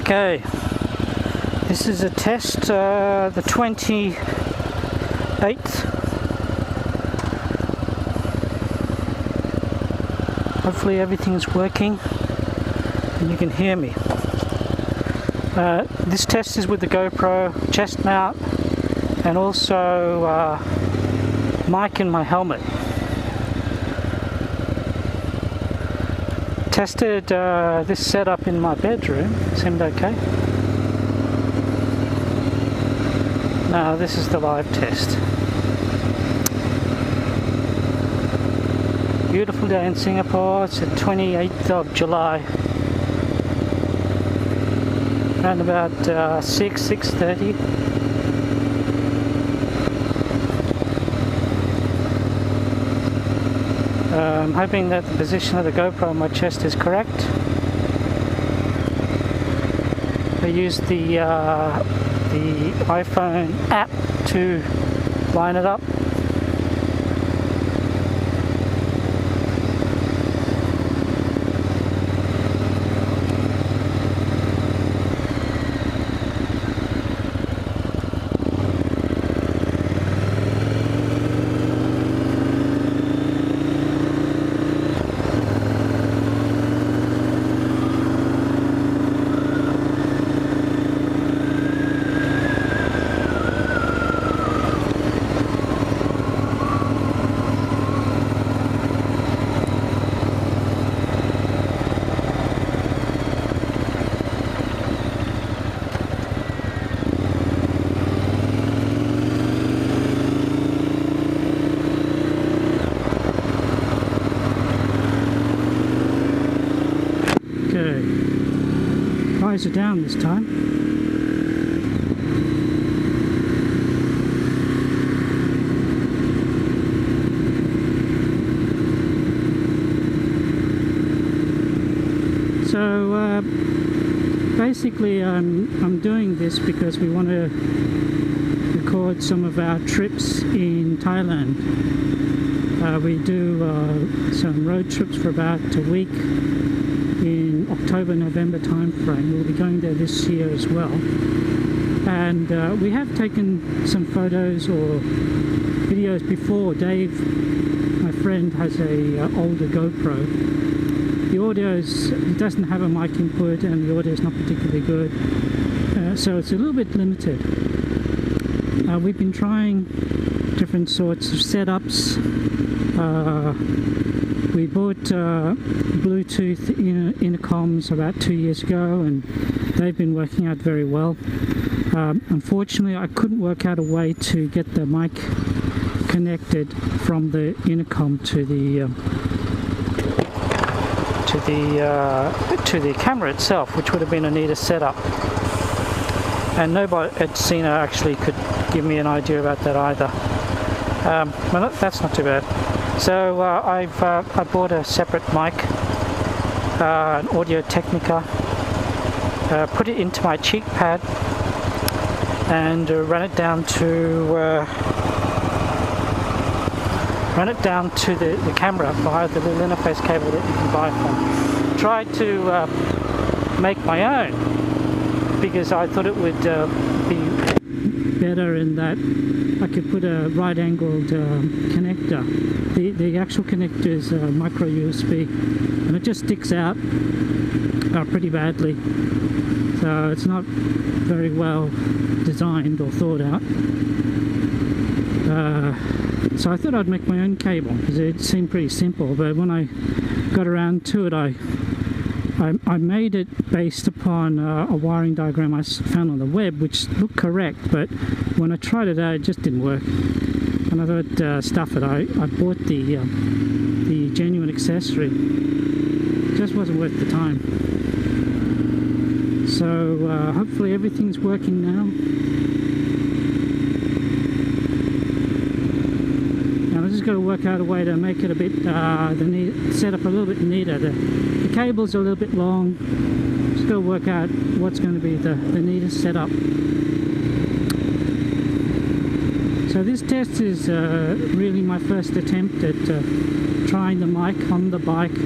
Okay, this is a test, the 28th. Hopefully everything's working and you can hear me. This test is with the GoPro chest mount and also mic in my helmet. Tested this setup in my bedroom, seemed okay. Now this is the live test. Beautiful day in Singapore. It's the 28th of July. Around about 6:30. I'm hoping that the position of the GoPro on my chest is correct. I used the iPhone app to line it up. Are down this time. So basically I'm doing this because we want to record some of our trips in Thailand. We do some road trips for about a week in October-November time frame. We'll be going there this year as well, and we have taken some photos or videos before. Dave, my friend, has a older GoPro. The it doesn't have a mic input and the audio is not particularly good, so it's a little bit limited. We've been trying different sorts of setups. We bought Bluetooth intercoms about 2 years ago, and they've been working out very well. Unfortunately, I couldn't work out a way to get the mic connected from the intercom to the camera itself, which would have been a neater setup. And nobody at Cena actually could give me an idea about that either. Well, that's not too bad. So I bought a separate mic, an Audio Technica, put it into my cheek pad and ran it down to the camera via the little interface cable that you can buy from. Tried to make my own because I thought it would be better in that I could put a right-angled connector. The actual connector is a micro USB, and it just sticks out pretty badly. So it's not very well designed or thought out. So I thought I'd make my own cable because it seemed pretty simple. But when I got around to it, I made it based upon a wiring diagram I found on the web, which looked correct, but when I tried it out, it just didn't work. And I thought, stuff it. I bought the genuine accessory. It just wasn't worth the time. So hopefully everything's working now. Now I just got to work out a way to make it a bit the setup a little bit neater. The cable's a little bit long. Just got to work out what's going to be the neatest setup. So this test is really my first attempt at trying the mic on the bike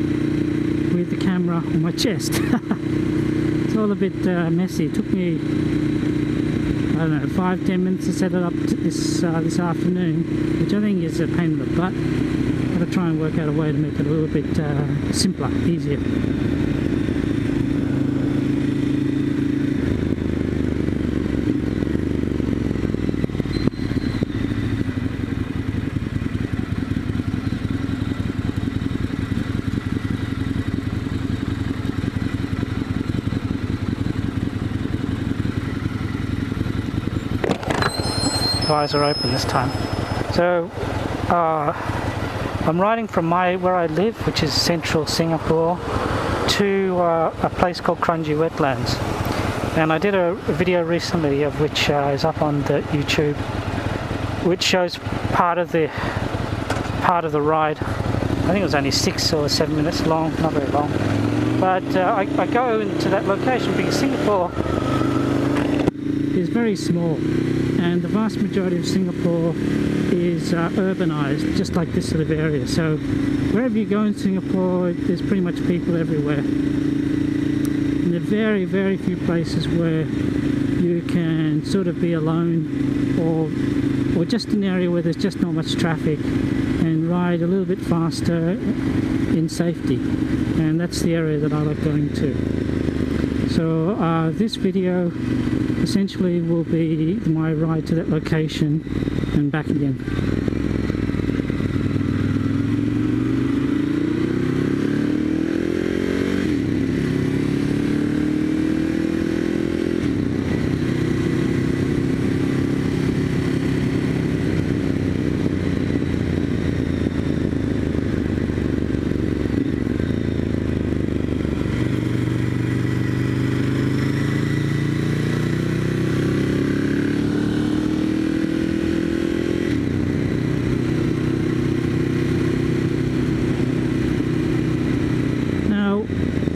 with the camera on my chest. It's all a bit messy. It took me, I don't know, 5-10 minutes to set it up this afternoon, which I think is a pain in the butt. I've got to try and work out a way to make it a little bit simpler, easier. Eyes are open this time. So I'm riding from where I live, which is central Singapore, to a place called Kranji Wetlands, and I did a video recently of which is up on the YouTube, which shows part of the ride. I think it was only 6 or 7 minutes long, not very long, but I go into that location because Singapore is very small, and the vast majority of Singapore is urbanized, just like this sort of area. So wherever you go in Singapore, there's pretty much people everywhere. And there are very, very few places where you can sort of be alone, or just an area where there's just not much traffic, and ride a little bit faster in safety. And that's the area that I like going to. So this video essentially will be my ride to that location and back again.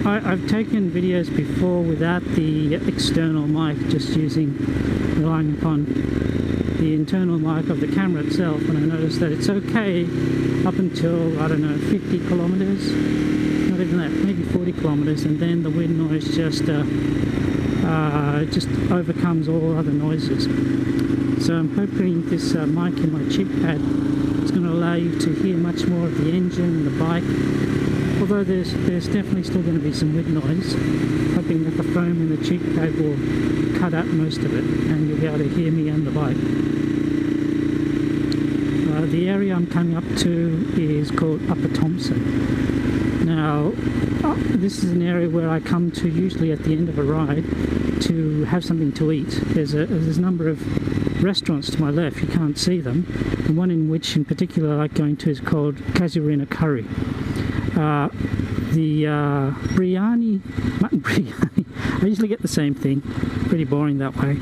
I've taken videos before without the external mic, just relying upon the internal mic of the camera itself, and I noticed that it's okay up until, I don't know, 50 kilometers, not even that, maybe 40 kilometers, and then the wind noise just overcomes all other noises. So I'm hoping this mic in my cheek pad is going to allow you to hear much more of the engine and the bike. Although there's definitely still going to be some wind noise, hoping that the foam in the cheek pad will cut out most of it and you'll be able to hear me and the bike. The area I'm coming up to is called Upper Thomson. Now, this is an area where I come to usually at the end of a ride to have something to eat. There's a number of restaurants to my left, you can't see them. The one in which in particular I like going to is called Casuarina Curry. The mutton biryani, I usually get the same thing, pretty boring that way.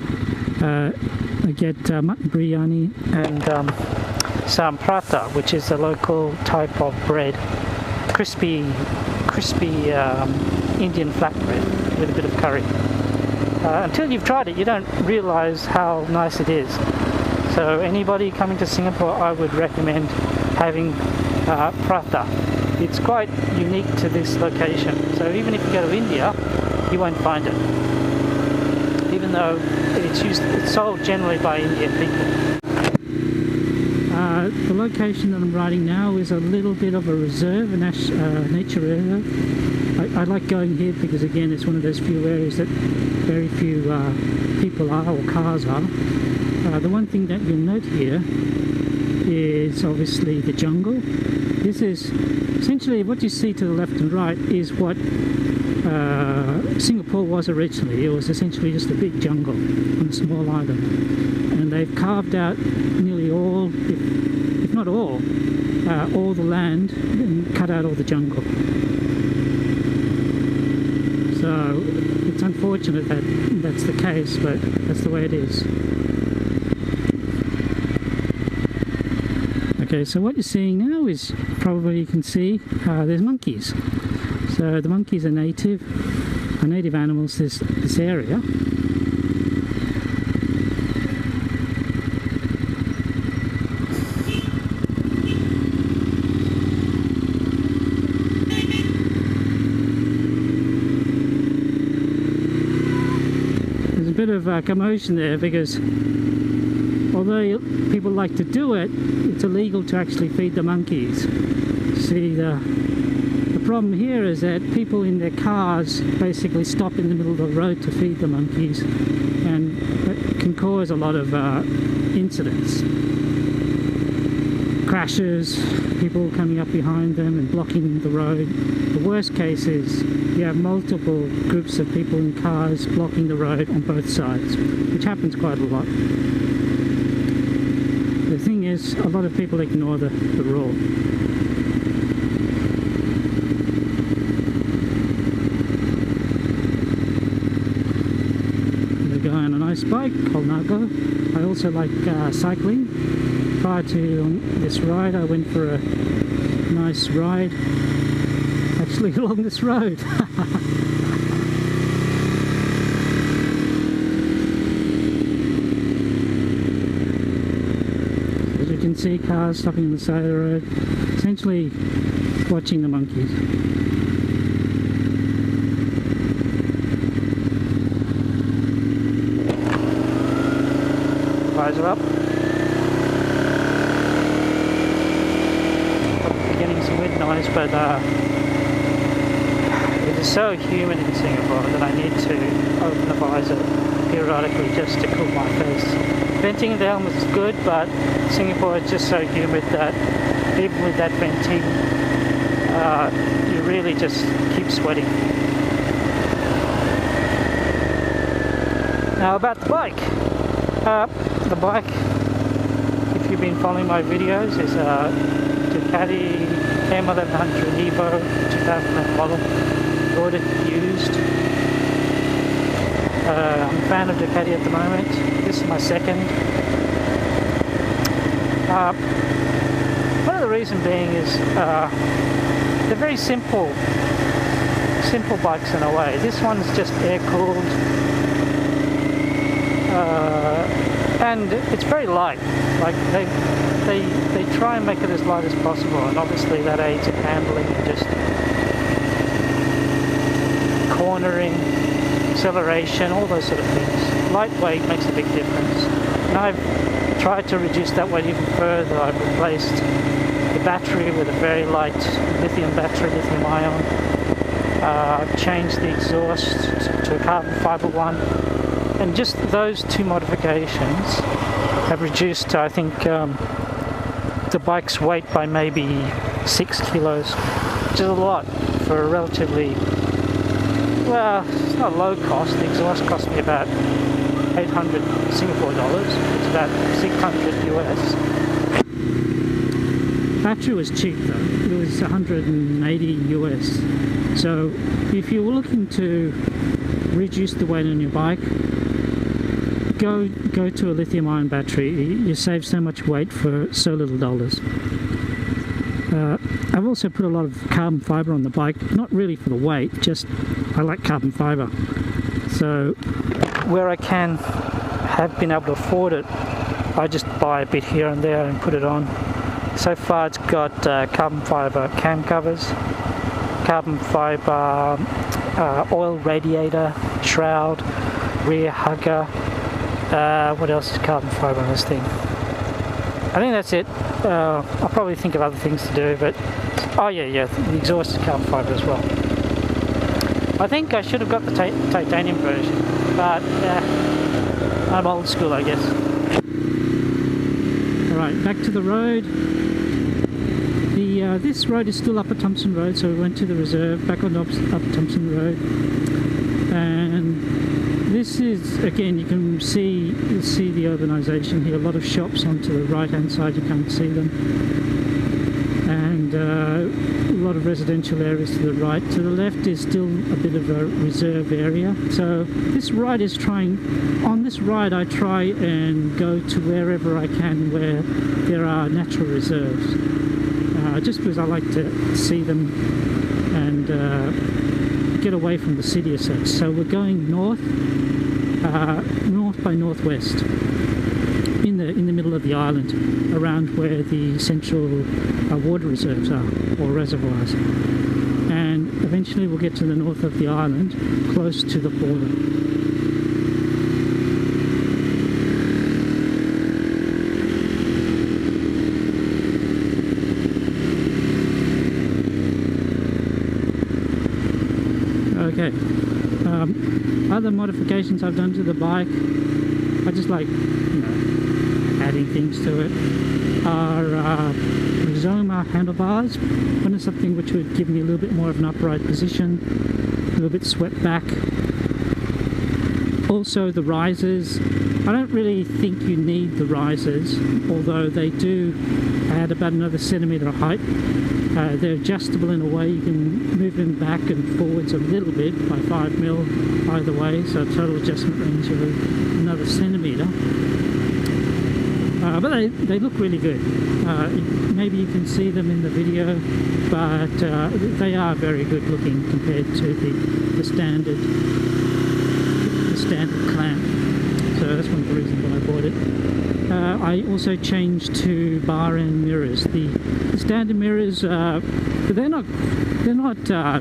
I get mutton biryani and some prata, which is a local type of bread, crispy Indian flatbread with a bit of curry. Until you've tried it, you don't realise how nice it is. So anybody coming to Singapore, I would recommend having prata. It's quite unique to this location, so even if you go to India, you won't find it, even though it's sold generally by Indian people. The location that I'm riding now is a little bit of a reserve, a nature reserve. I like going here because again it's one of those few areas that very few people are, or cars are. The one thing that you'll note here is obviously the jungle. This is essentially what you see to the left and right is what Singapore was originally. It was essentially just a big jungle on a small island, and they've carved out nearly all, if not all the land and cut out all the jungle. So it's unfortunate that that's the case, but that's the way it is. Okay, so what you're seeing now is, probably you can see, there's monkeys. So the monkeys are native animals to this area. bit of commotion there, because although people like to do it, it's illegal to actually feed the monkeys. See, the problem here is that people in their cars basically stop in the middle of the road to feed the monkeys, and it can cause a lot of incidents. Crashes, people coming up behind them and blocking the road. The worst case is you have multiple groups of people in cars blocking the road on both sides, which happens quite a lot. The thing is, a lot of people ignore the rule. The guy on a nice bike, Colnago. I also like cycling. Prior to this ride, I went for a nice ride, actually along this road. As you can see, cars stopping on the side of the road, essentially watching the monkeys. Visor up. Noise, but it is so humid in Singapore that I need to open the visor periodically just to cool my face. Venting in the helmet is good, but Singapore is just so humid that even with that venting, you really just keep sweating. Now about the bike. The bike, if you've been following my videos, is a Ducati m1100 Evo 2000 model. Bought it used. I'm a fan of Ducati at the moment. This is my second. One of the reasons being is they're very simple bikes in a way. This one's just air cooled, and it's very light. Like they try and make it as light as possible, and obviously that aids in handling and just cornering, acceleration, all those sort of things. Lightweight makes a big difference, and I've tried to reduce that weight even further. I've replaced the battery with a very light lithium battery, lithium ion. I've changed the exhaust to a carbon fiber one, and just those two modifications have reduced, I think, the bike's weight by maybe 6 kilos, which is a lot for a relatively, well, it's not low cost. The exhaust cost me about 800 Singapore dollars, it's about 600 US. Battery was cheap though, it was 180 US. So if you're looking to reduce the weight on your bike, go to a lithium ion battery. You save so much weight for so little dollars. I've also put a lot of carbon fiber on the bike, not really for the weight, just I like carbon fiber. So where I have been able to afford it, I just buy a bit here and there and put it on. So far it's got carbon fiber cam covers, carbon fiber oil radiator, shroud, rear hugger. What else is carbon fiber on this thing? I think that's it. I'll probably think of other things to do, but oh yeah, the exhaust is carbon fiber as well. I think I should have got the titanium version, but I'm old school, I guess. Alright, back to the road. This road is still Upper Thompson Road, so we went to the reserve, back on Upper Thompson Road. And this is, again, you'll see the urbanisation here, a lot of shops onto the right hand side, you can't see them. And a lot of residential areas to the right. To the left is still a bit of a reserve area. So this ride is on this ride I try and go to wherever I can where there are natural reserves. Just because I like to see them and get away from the city as such. So we're going north by northwest in the middle of the island, around where the central water reserves are, or reservoirs, and eventually we'll get to the north of the island, close to the border. Other modifications I've done to the bike, I just like, adding things to it, are Rizoma handlebars. Wanted something which would give me a little bit more of an upright position, a little bit swept back. Also the risers, I don't really think you need the risers, although they do add about another centimetre of height. They're adjustable in a way, you can move them back and forwards a little bit by 5mm either way, so a total adjustment range of another centimetre. But they look really good. Maybe you can see them in the video, but they are very good looking compared to the standard clamp. So that's one of the reasons why I bought it. I also changed to bar end mirrors. The standard mirrors, they're not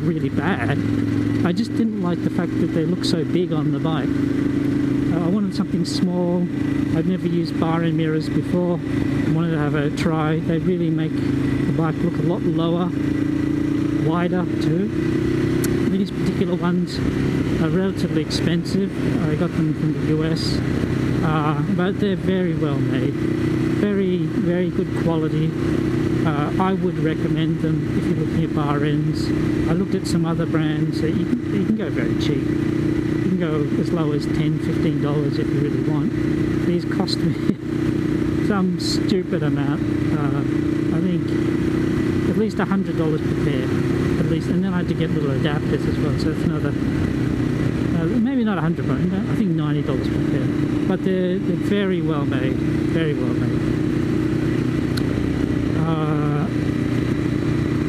really bad. I just didn't like the fact that they look so big on the bike. I wanted something small. I'd never used bar end mirrors before. I wanted to have a try. They really make the bike look a lot lower, wider too. These particular ones are relatively expensive. I got them from the US, but they're very well made, very good quality. I would recommend them if you're looking at bar ends. I looked at some other brands that you can go very cheap. You can go as low as $10–15 if you really want. These cost me some stupid amount. I think at least $100 per pair, at least, and then I had to get little adapters as well. So it's another, maybe not 100, but I think $90 per pair. But they're very well made, very well made.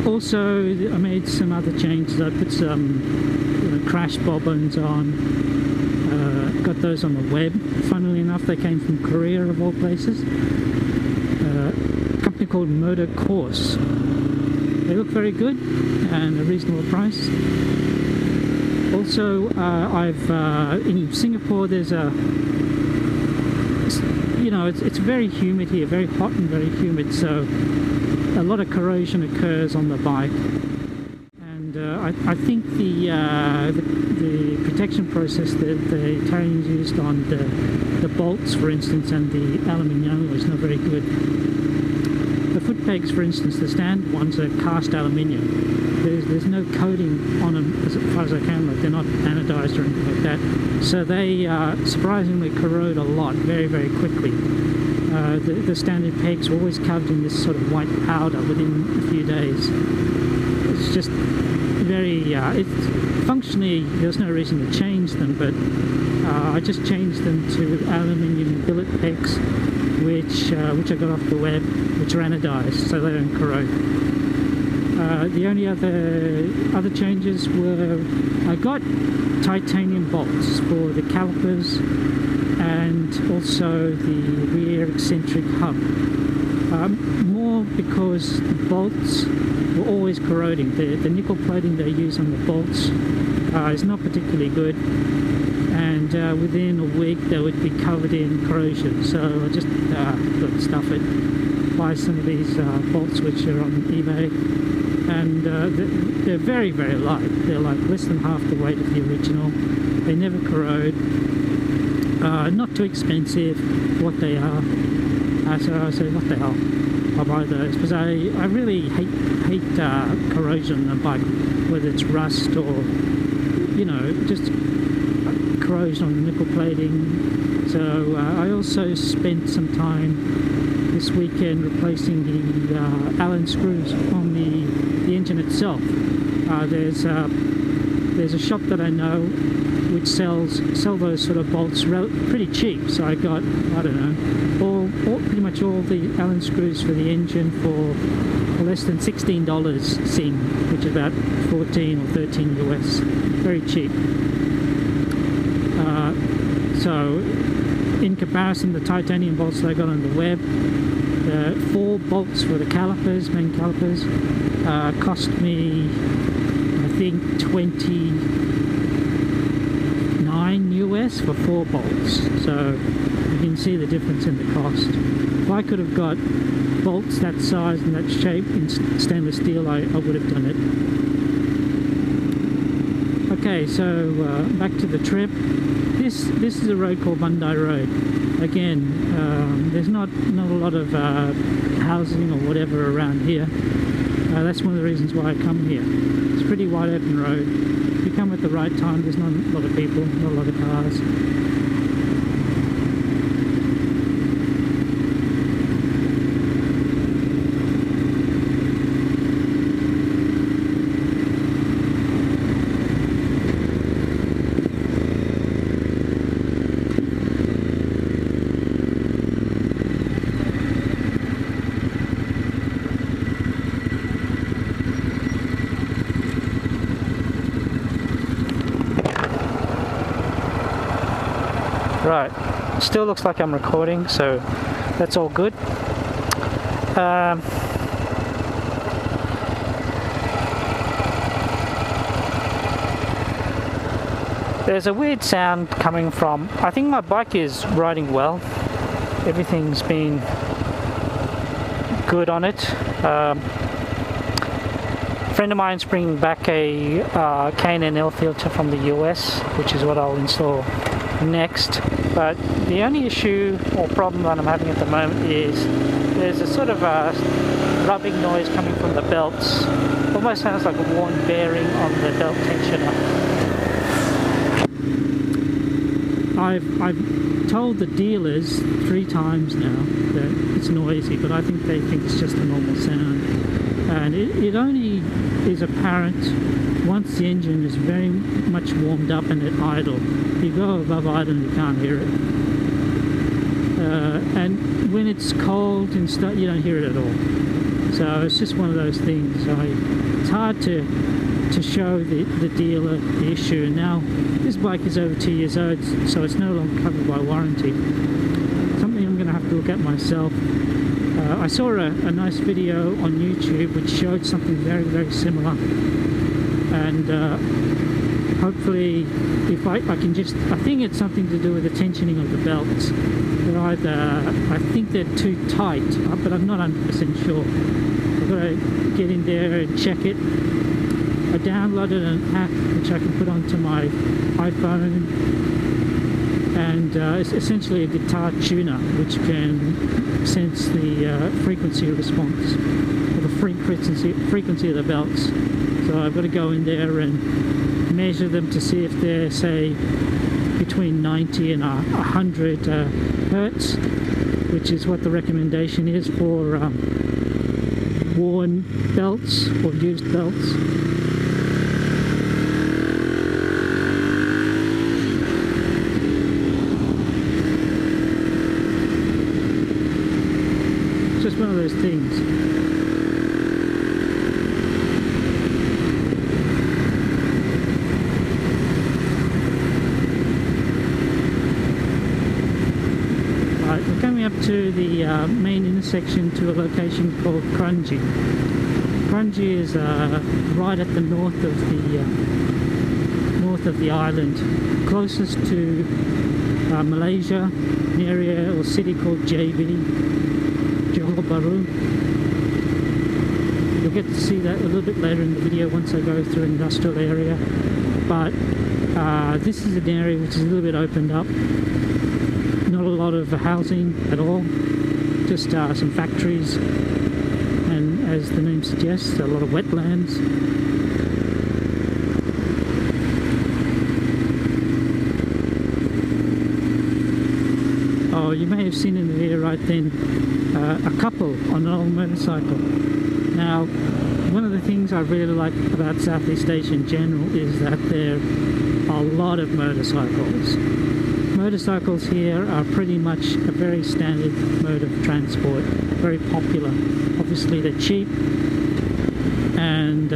Also, I made some other changes. I put some crash bobbins on. Got those on the web. Funnily enough, they came from Korea of all places. A company called Motor Course. They look very good and a reasonable price. Also, in Singapore there's it's very humid here, very hot and very humid, so a lot of corrosion occurs on the bike. And I think the protection process that the Italians used on the bolts, for instance, and the aluminium was not very good. The foot pegs, for instance, the standard ones are cast aluminium. There's no coating on them as far as I can, like they're not anodized or anything like that. So they surprisingly corrode a lot very, very quickly. The standard pegs are always covered in this sort of white powder within a few days. It's just very, functionally there's no reason to change them, but I just changed them to aluminium billet pegs, which I got off the web, which are anodized, so they don't corrode. The only other changes were I got titanium bolts for the calipers and also the rear eccentric hub. More because the bolts were always corroding. The nickel plating they use on the bolts is not particularly good, and within a week they would be covered in corrosion. So I just thought to stuff it, buy some of these bolts which are on eBay, and they're very, very light. They're like less than half the weight of the original. They never corrode. Not too expensive for what they are. So I said, what the hell, I'll buy those, because I really hate corrosion on a bike, whether it's rust or just corrosion on the nickel plating. So I also spent some time this weekend replacing the Allen screws on the engine itself. There's a shop that I know which sell those sort of bolts pretty cheap. So I got, I don't know, pretty much all the Allen screws for the engine for less than $16 Sing, which is about 14 or 13 US. Very cheap. So in comparison, the titanium bolts that I got on the web, the 4 bolts for the calipers, main calipers, cost me, I think, 29 US for 4 bolts. So you can see the difference in the cost. If I could have got bolts that size and that shape in stainless steel, I would have done it. I Okay, so back to the trip. This is a road called Mandai Road. Again, there's not a lot of housing or whatever around here. That's one of the reasons why I come here. It's a pretty wide open road. If you come at the right time, there's not a lot of people, not a lot of cars. Right, still looks like I'm recording, so that's all good. There's a weird sound coming from, I think my bike is riding well. Everything's been good on it. A friend of mine's bringing back a K&L filter from the US, which is what I'll install next. But the only issue or problem that I'm having at the moment is there's a sort of a rubbing noise coming from the belts. Almost sounds like a worn bearing on the belt tensioner. I've told the dealers 3 times now that it's noisy, but I think they think it's just a normal sound. And it only is apparent once the engine is very much warmed up and at idle. If you go above idle, you can't hear it. And when it's cold and stuff, you don't hear it at all. So it's just one of those things. It's hard to show the dealer the issue. And now this bike is over 2 years old, so it's no longer covered by warranty. Something I'm going to have to look at myself. I saw a nice video on YouTube which showed something very, very similar. And hopefully, if I can just, I think it's something to do with the tensioning of the belts. They're either, I think they're too tight, but I'm not 100% sure. I've got to get in there and check it. I downloaded an app which I can put onto my iPhone, and it's essentially a guitar tuner which can sense the frequency response, or the frequency of the belts. So I've got to go in there and measure them to see if they're, say, between 90 and 100 hertz, which is what the recommendation is for worn belts or used belts. It's just one of those things. Up to the main intersection to a location called Kranji. Kranji is right at the north of the island, closest to Malaysia, an area or city called JB, Johor Bahru. You'll get to see that a little bit later in the video once I go through an industrial area. But this is an area which is a little bit opened up. Not a lot of housing at all, just some factories, and as the name suggests, a lot of wetlands. Oh, you may have seen in the video right then a couple on an old motorcycle. Now, one of the things I really like about Southeast Asia in general is that there are a lot of motorcycles. Motorcycles here are pretty much a very standard mode of transport, very popular. Obviously they're cheap and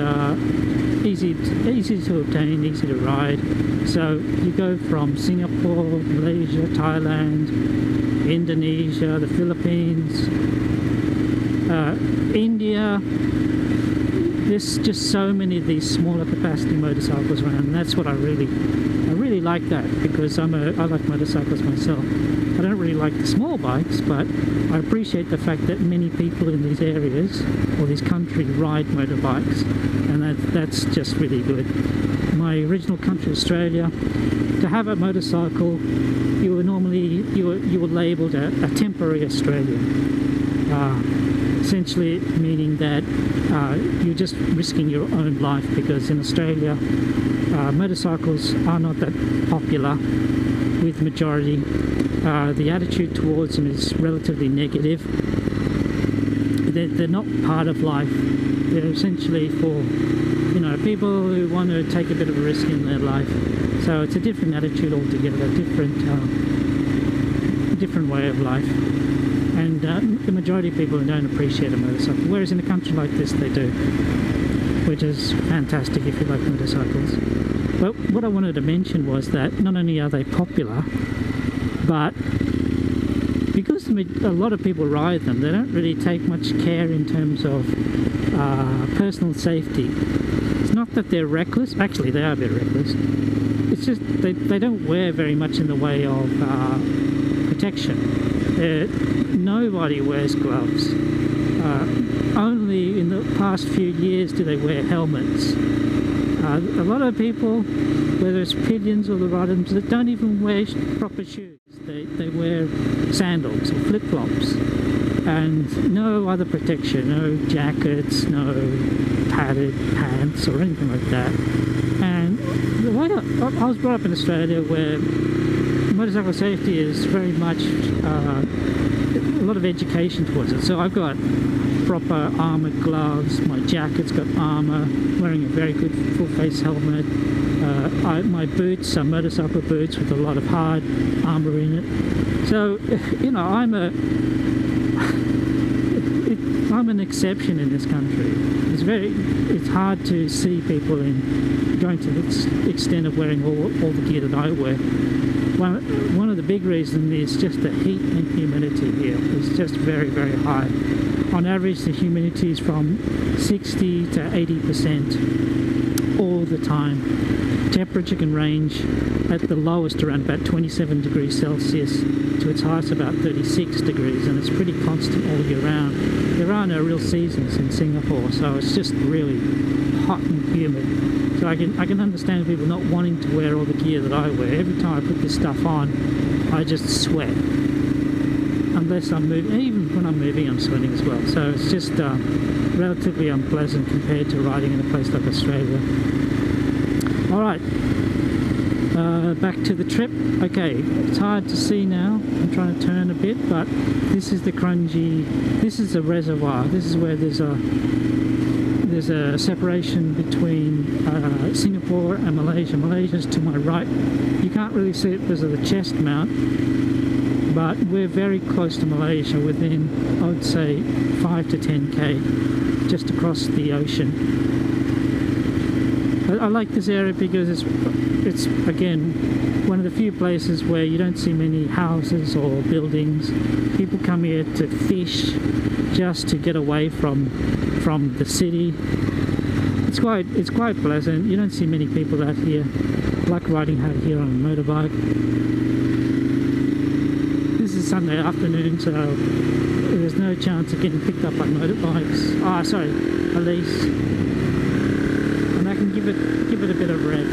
easy to obtain, easy to ride. So you go from Singapore, Malaysia, Thailand, Indonesia, the Philippines, India. There's just so many of these smaller capacity motorcycles around, and that's what I really like that, because I like motorcycles myself. I don't really like the small bikes, but I appreciate the fact that many people in these areas or this country ride motorbikes, and that's just really good. my original country, Australia, to have a motorcycle, you were labelled a temporary Australian. Essentially meaning that you're just risking your own life, because in Australia motorcycles are not that popular with majority. The attitude towards them is relatively negative. They're not part of life. They're essentially for, you know, people who want to take a bit of a risk in their life. So it's a different attitude altogether, different way of life. And the majority of people don't appreciate a motorcycle, whereas in a country like this they do, which is fantastic if you like motorcycles. But what I wanted to mention was that not only are they popular, but because a lot of people ride them, they don't really take much care in terms of personal safety. It's not that they're reckless, actually they are a bit reckless. It's just they don't wear very much in the way of protection. Nobody wears gloves. Only in the past few years do they wear helmets. A lot of people, whether it's pillions or the riders, that don't even wear proper shoes. They wear sandals or flip-flops, and no other protection, no jackets, no padded pants or anything like that. And the way I was brought up in Australia, where motorcycle safety is very much a lot of education towards it. So I've got proper armoured gloves, my jacket's got armour, wearing a very good full face helmet. My boots are motorcycle boots with a lot of hard armour in it. So, you know, I'm an exception in this country. It's hard to see people going to the extent of wearing all the gear that I wear. One of the big reasons is just the heat and humidity here. It's just very, very high. On average, the humidity is from 60 to 80% all the time. Temperature can range at the lowest around about 27 degrees Celsius to its highest about 36 degrees, and it's pretty constant all year round. There are no real seasons in Singapore, so it's just really hot and humid. So I can understand people not wanting to wear all the gear that I wear. Every time I put this stuff on, I just sweat. Unless I'm moving, even when I'm moving, I'm sweating as well. So it's just relatively unpleasant compared to riding in a place like Australia. Alright, back to the trip. Okay, it's hard to see now. I'm trying to turn a bit, but this is the Kranji. This is a reservoir. This is where there's a separation between Singapore and Malaysia. Malaysia's to my right. You can't really see it because of the chest mount, but we're very close to Malaysia, within, I would say, 5 to 10k, just across the ocean. I like this area because it's again one of the few places where you don't see many houses or buildings. People come here to fish, just to get away from the city. It's quite pleasant. You don't see many people out here. I like riding out here on a motorbike. This is Sunday afternoon, so there's no chance of getting picked up by motorbikes. Ah, sorry, police. And I can give it a bit of rev.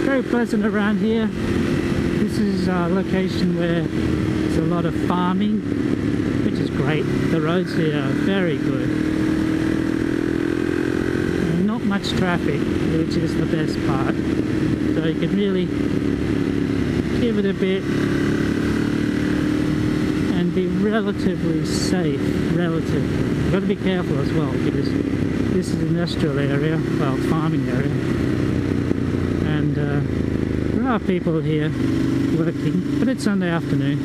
Very pleasant around here. This is a location where there's a lot of farming, which is great. The roads here are very good. And not much traffic, which is the best part. So you can really give it a bit and be relatively safe. Relatively. You've got to be careful as well, because this is an industrial area, well, farming area. And there are people here working, but it's Sunday afternoon.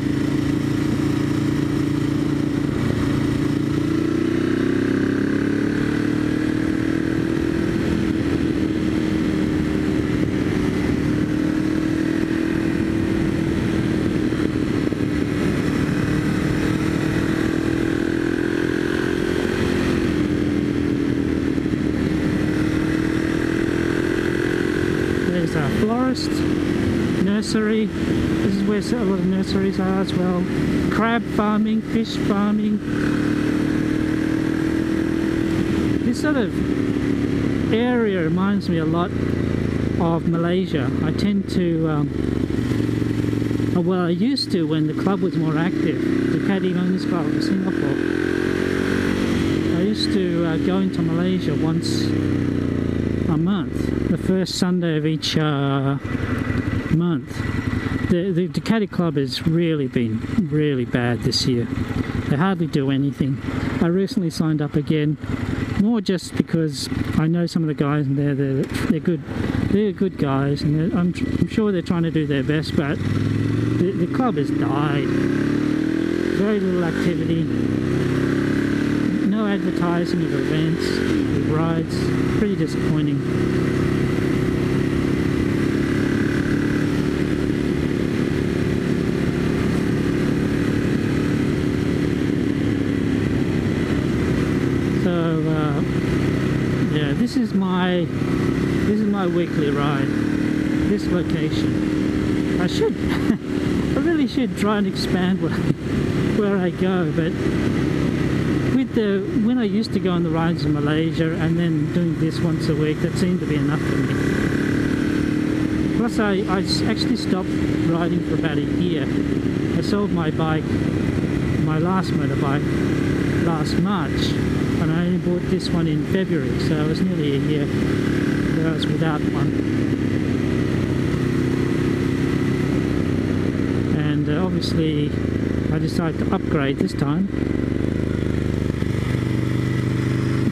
forest, nursery. This is where a lot of nurseries are as well. Crab farming, fish farming. This sort of area reminds me a lot of Malaysia. I tend to, well, I used to when the club was more active, Ducati Owners Club in Singapore. I used to go into Malaysia once a month, the first Sunday of each month. The Ducati club has really been really bad this year. They hardly do anything. I recently signed up again, more just because I know some of the guys in there. They're good. They're good guys, and I'm sure they're trying to do their best. But the club has died. Very little activity. No advertising of events, of rides. Pretty disappointing. Yeah, this is my weekly ride. This location. I really should try and expand where I go, but when I used to go on the rides in Malaysia and then doing this once a week, that seemed to be enough for me. Plus, I actually stopped riding for about a year. I sold my bike, my last motorbike, last March, and I only bought this one in February, so it was nearly a year that I was without one. And obviously I decided to upgrade this time.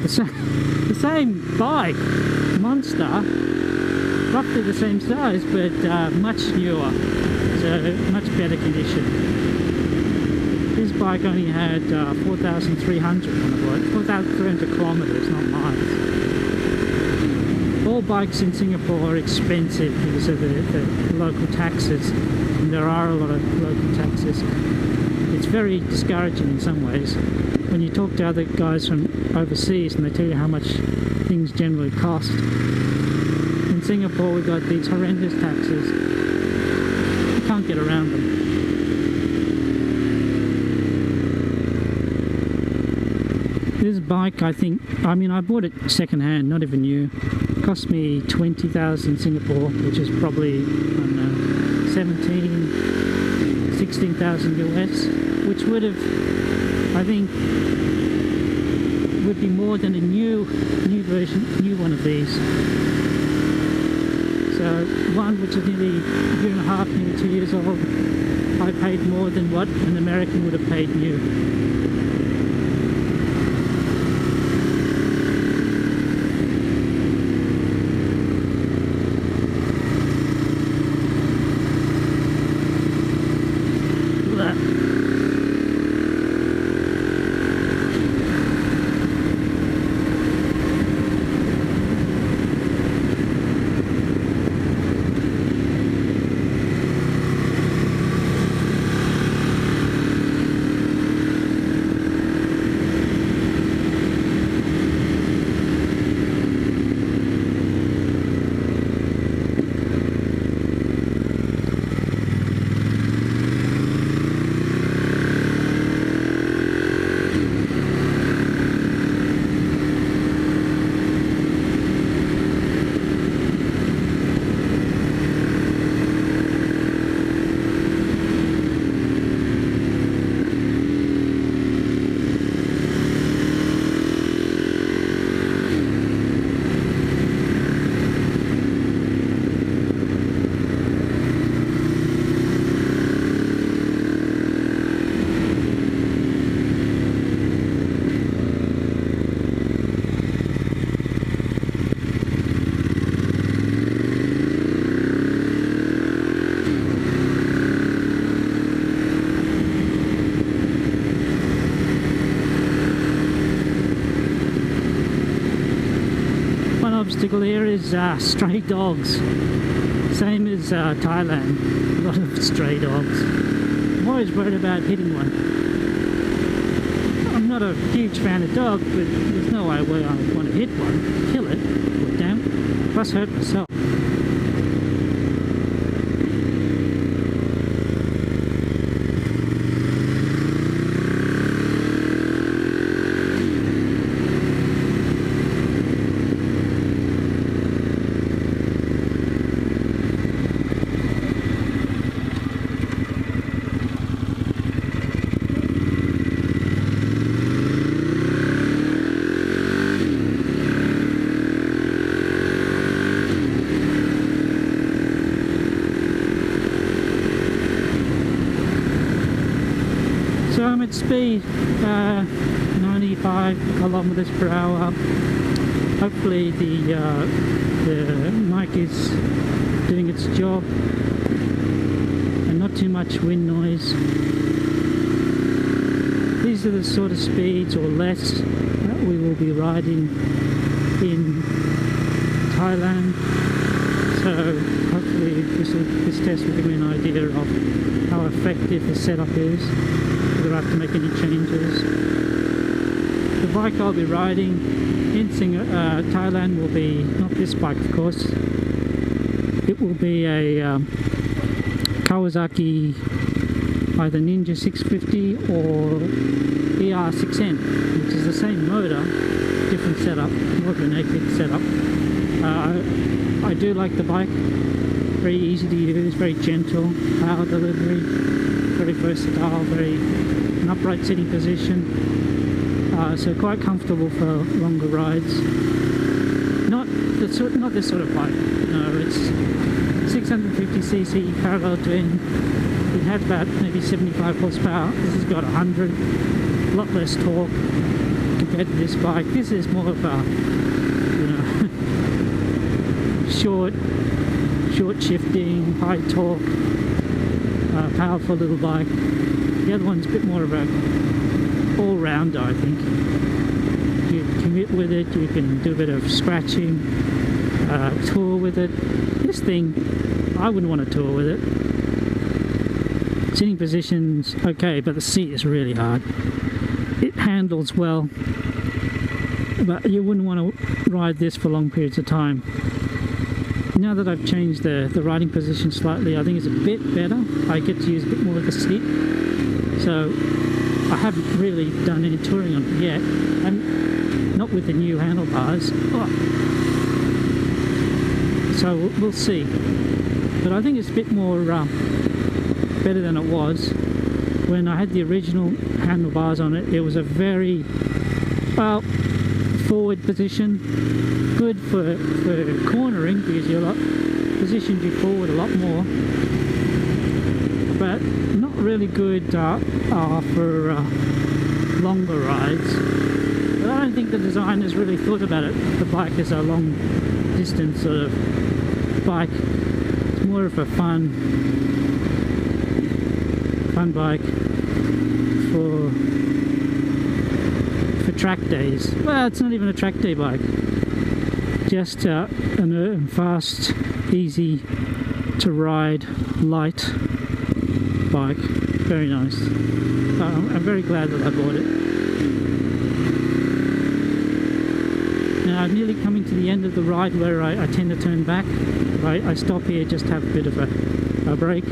The same bike, Monster, roughly the same size, but much newer, so much better condition. This bike only had 4,300 when I bought it, 4,300 kilometers, not miles. All bikes in Singapore are expensive because of the local taxes, and there are a lot of local taxes. It's very discouraging in some ways when you talk to other guys from overseas and they tell you how much things generally cost. In Singapore we've got these horrendous taxes. You can't get around them. This bike, I bought it second hand, not even new. It cost me 20,000 Singapore, which is probably, I don't know, 16,000 US, which would have, I think, would be more than a new one of these. So one which is nearly a year and a half, nearly 2 years old, I paid more than what an American would have paid new. Obstacle here is stray dogs, same as Thailand, a lot of stray dogs. I'm always worried about hitting one. I'm not a huge fan of dogs, but there's no way I want to hit one, kill it, or damn, plus hurt myself. speed, 95 kilometers per hour. Hopefully the mic is doing its job and not too much wind noise. These are the sort of speeds or less that we will be riding in Thailand. So hopefully this test will give me an idea of how effective the setup is, whether I have to make any changes. The bike I'll be riding in Thailand will be, not this bike of course, it will be a Kawasaki either Ninja 650 or ER6N, which is the same motor, different setup, more of a naked setup. I do like the bike, very easy to use, very gentle, power delivery, very versatile, very an upright sitting position. So quite comfortable for longer rides. Not this sort of bike. No, it's 650cc parallel twin. It had about maybe 75 horsepower. This has got 100. A lot less torque compared to this bike. This is more of a, you know, short shifting, high torque, powerful little bike. The other one's a bit more of a all-rounder, I think. You commute with it, you can do a bit of scratching, tour with it. This thing, I wouldn't want to tour with it. Sitting position's okay, but the seat is really hard. It handles well, but you wouldn't want to ride this for long periods of time. Now that I've changed the riding position slightly, I think it's a bit better. I get to use a bit more of the seat. So I haven't really done any touring on it yet, and not with the new handlebars. Oh. So we'll see. But I think it's a bit more better than it was. When I had the original handlebars on it, it was a very, well, forward position. Good for cornering because you're positioned you forward a lot more. But not really good for longer rides. But I don't think the designers really thought about it. The bike is a long distance sort of bike. It's more of a fun bike for track days. Well, it's not even a track day bike. Just a fast, easy to ride, light bike. Very nice. I'm very glad that I bought it. Now I'm nearly coming to the end of the ride where I tend to turn back. I stop here just to have a bit of a break.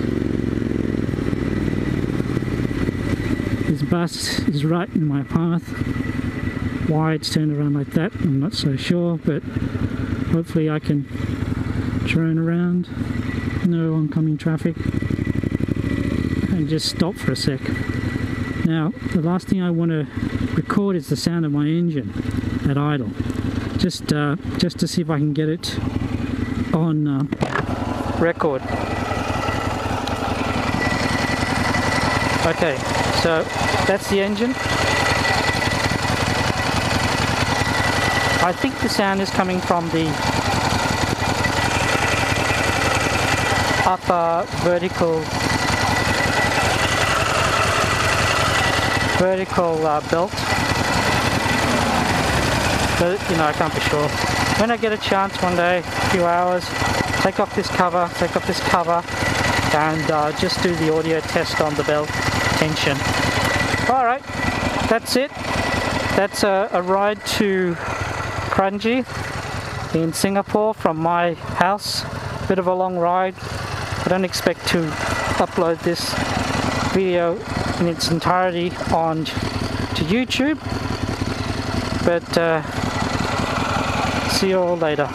This bus is right in my path. Why it's turned around like that, I'm not so sure, but hopefully I can turn around. No oncoming traffic. And just stop for a sec. Now, the last thing I want to record is the sound of my engine at idle. Just to see if I can get it on record. Okay, so that's the engine. I think the sound is coming from the upper vertical belt. But, you know, I can't be sure. When I get a chance one day, a few hours, take off this cover, and just do the audio test on the belt tension. Alright, that's it. That's a ride to Kranji in Singapore from my house. Bit of a long ride. I don't expect to upload this video in its entirety to YouTube, but see you all later.